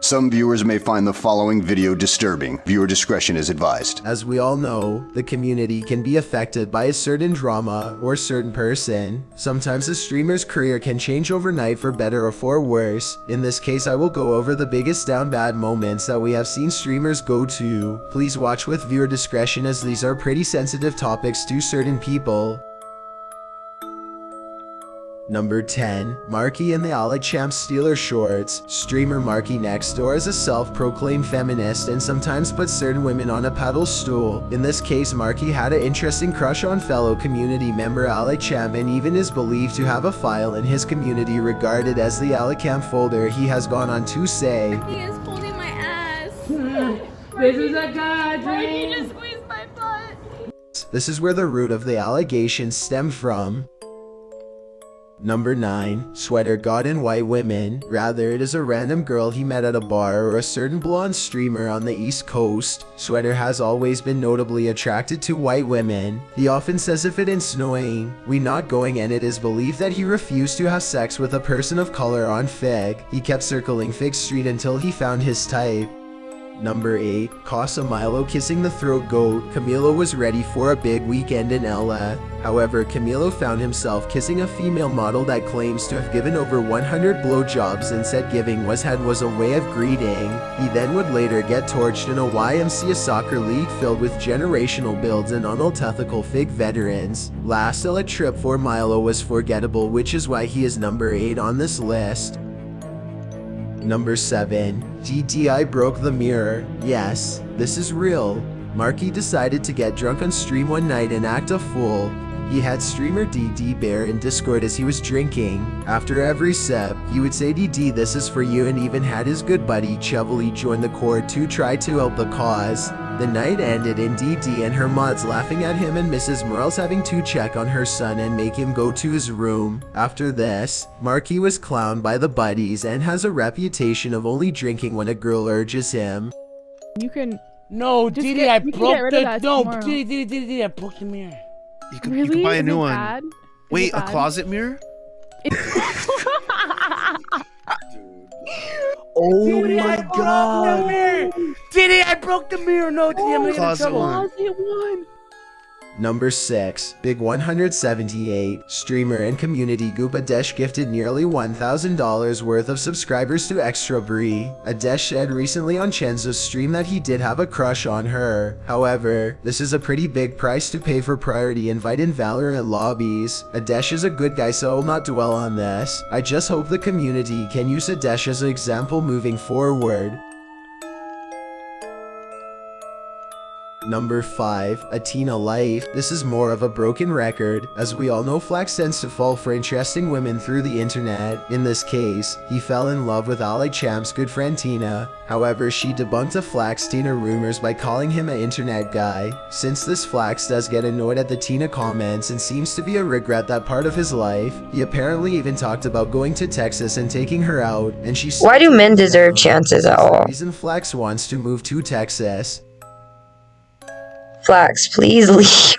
Some viewers may find the following video disturbing. Viewer discretion is advised. As we all know, the community can be affected by a certain drama or certain person. Sometimes a streamer's career can change overnight for better or for worse. In this case, I will go over the biggest down bad moments that we have seen streamers go to. Please watch with viewer discretion as these are pretty sensitive topics to certain people. Number 10. Marky and the Alec Champs Stealer Shorts. Streamer Marky next door is a self-proclaimed feminist and sometimes puts certain women on a pedestal. In this case, Marky had an interesting crush on fellow community member Alec Champ and even is believed to have a file in his community regarded as the Alec Champ folder. He has gone on to say, He is holding my ass. This is a god dream. He just squeezed my butt. This is where the root of the allegations stem from. Number 9. Sweater God and White Women. Rather, it is a random girl he met at a bar or a certain blonde streamer on the East Coast. Sweater has always been notably attracted to white women. He often says if it is snowing, we not going, and it is believed that he refused to have sex with a person of color on Fig. He kept circling Fig Street until he found his type. Number 8. Milo kissing the throat goat. Camilo was ready for a big weekend in LA. However, Camilo found himself kissing a female model that claims to have given over 100 blowjobs and said giving was a way of greeting. He then would later get torched in a YMCA soccer league filled with generational builds and unethical Fig veterans. Last, a trip for Milo was forgettable, which is why he is number 8 on this list. Number 7. DDI broke the mirror. Yes, this is real. Marky decided to get drunk on stream one night and act a fool. He had streamer DD Bear in Discord as he was drinking. After every sip, he would say, "DD, this is for you," and even had his good buddy Chevely join the court to try to help the cause. The night ended in DD and her mods laughing at him and Mrs. Morales having to check on her son and make him go to his room. After this, Marky was clowned by the buddies and has a reputation of only drinking when a girl urges him. You can. No, Just Didi, get- I we can broke get rid of the. that No, tomorrow. Didi, I broke the mirror. You can, Really? you can buy a Is new it one. bad? Is Wait, it a bad? closet mirror? Oh Didi, I broke the mirror. Didi, I broke the mirror. No, Didi, I'm gonna get in Closet trouble. one. Closet one. Number 6. Big 178. Streamer and community goop Adesh gifted nearly $1,000 worth of subscribers to Extra Brie. Adesh said recently on Chenzo's stream that he did have a crush on her. However, this is a pretty big price to pay for priority invite in Valorant lobbies. Adesh is a good guy, so I will not dwell on this. I just hope the community can use Adesh as an example moving forward. Number 5. Atina Life. This is more of a broken record. As we all know, Flax tends to fall for interesting women through the internet. In this case, he fell in love with Alec Champ's good friend Tina. However, she debunked the Flax Tina rumors by calling him an internet guy. Since this, Flax does get annoyed at the Tina comments and seems to be a regret that part of his life. He apparently even talked about going to Texas and taking her out, and she Why do men deserve chances at all? The reason Flax wants to move to Texas. Flax, please leave.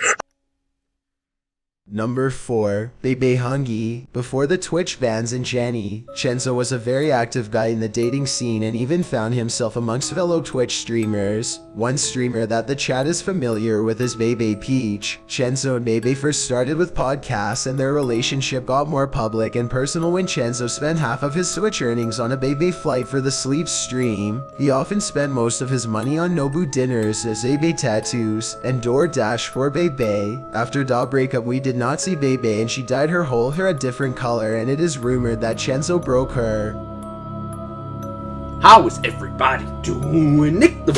Number 4. Bebe Hungy. Before the Twitch bans and Jenny, Chenzo was a very active guy in the dating scene and even found himself amongst fellow Twitch streamers. One streamer that the chat is familiar with is Bebe Peach. Chenzo and Bebe first started with podcasts and their relationship got more public and personal when Chenzo spent half of his Twitch earnings on a Bebe flight for the sleep stream. He often spent most of his money on Nobu dinners, as Bebe tattoos, and DoorDash for Bebe. After the breakup, we did not see Bebe and she dyed her whole hair a different color, and it is rumored that Chenzo broke her. How is everybody doing? Nick the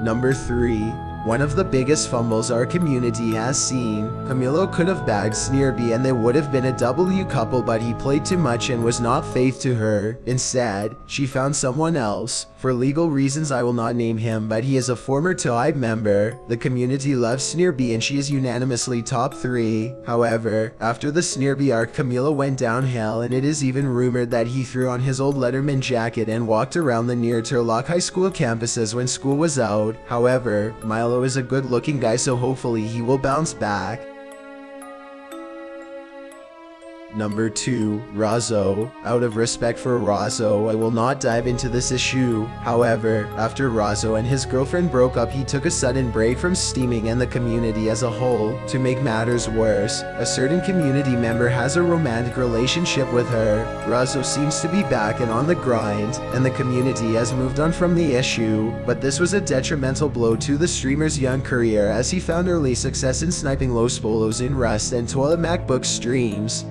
Number 3. One of the biggest fumbles our community has seen. Camilo could have bagged Sneerby and they would have been a W couple, but he played too much and was not faithful to her. Instead, she found someone else. For legal reasons I will not name him, but he is a former Tribe member. The community loves Sneerby and she is unanimously top 3. However, after the Sneerby arc, Camilo went downhill and it is even rumored that he threw on his old Letterman jacket and walked around the near Turlock High School campuses when school was out. However, Milo is a good looking guy, so hopefully he will bounce back. Number 2. Razzo. Out of respect for Razzo, I will not dive into this issue. However, after Razzo and his girlfriend broke up, he took a sudden break from steaming and the community as a whole. To make matters worse, a certain community member has a romantic relationship with her. Razzo seems to be back and on the grind, and the community has moved on from the issue, but this was a detrimental blow to the streamer's young career as he found early success in sniping Los Polos in Rust and Toilet MacBook streams.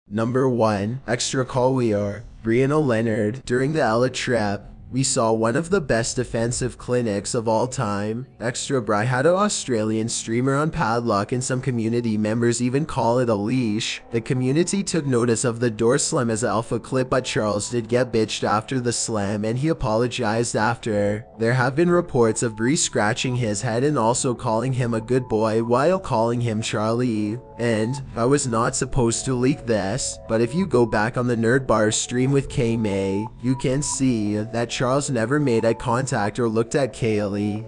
Number 1. Extra Collier. Brianna Leonard. During the Ella Trap, we saw one of the best defensive clinics of all time. Extra Bry had an Australian streamer on padlock and some community members even call it a leash. The community took notice of the door slam as an alpha clip, but Charles did get bitched after the slam and he apologized after. There have been reports of Bree scratching his head and also calling him a good boy while calling him Charlie. And I was not supposed to leak this, but if you go back on the Nerd Bar stream with K-May, you can see that Charles never made eye contact or looked at Kaylee.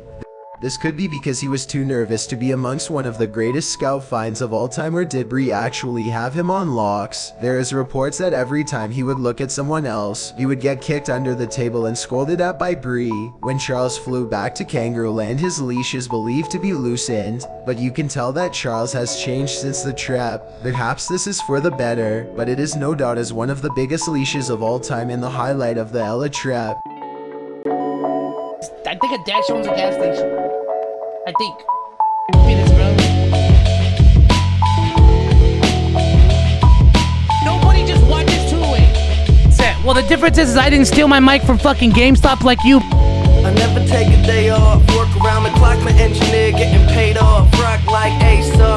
This could be because he was too nervous to be amongst one of the greatest scout finds of all time, or did Bree actually have him on locks? There is reports that every time he would look at someone else, he would get kicked under the table and scolded at by Bree. When Charles flew back to Kangaroo Land, his leash is believed to be loosened, but you can tell that Charles has changed since the trap. Perhaps this is for the better, but it is no doubt as one of the biggest leashes of all time and the highlight of the Ella Trap. I think a dash owns a gas station. I think. Penis, bro. Nobody just watches two-way. Well, the difference is I didn't steal my mic from fucking GameStop like you. I never take a day off. Work around the clock, my engineer getting paid off. Rock like Ace up.